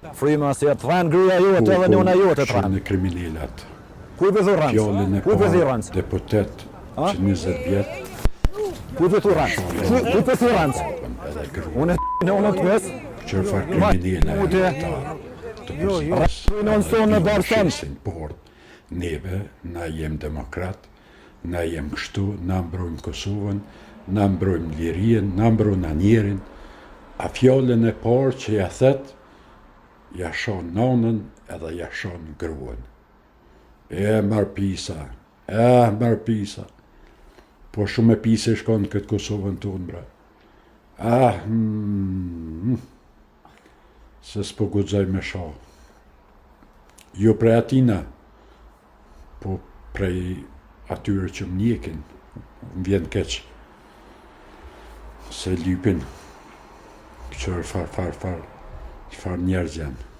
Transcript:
Fryma si e të thanë gruja jote edhe njona jote të thanë. Në kriminalat. Ku i pëthu Rancë? Fjallën e Ku i pëthu parë Rancë? deputet që 20 vjetë. Ku i pëthu Rancë? Ku i pëthu Rancë? Edhe grua. Unë e në unë të mes? Qërfar kriminale e ta të pëzis. Në sonë në Barsan. Por, neve, na jem demokrat, na jem kështu, na mbrojmë Kosovën, na mbrojmë lirien, na mbrojmë anjerin, a fjallën e parë që ja thet, ja shon nanën edhe ja shon gruën. Marpisa, Marpisa. Po shumë e pise shkon këtë Kosovën tonë, bra. Se s'po guxoj me shoh. Jo prej atina, po prej atyre që më njekin, më vjen keq. Se lypin, qërë far njerëz janë.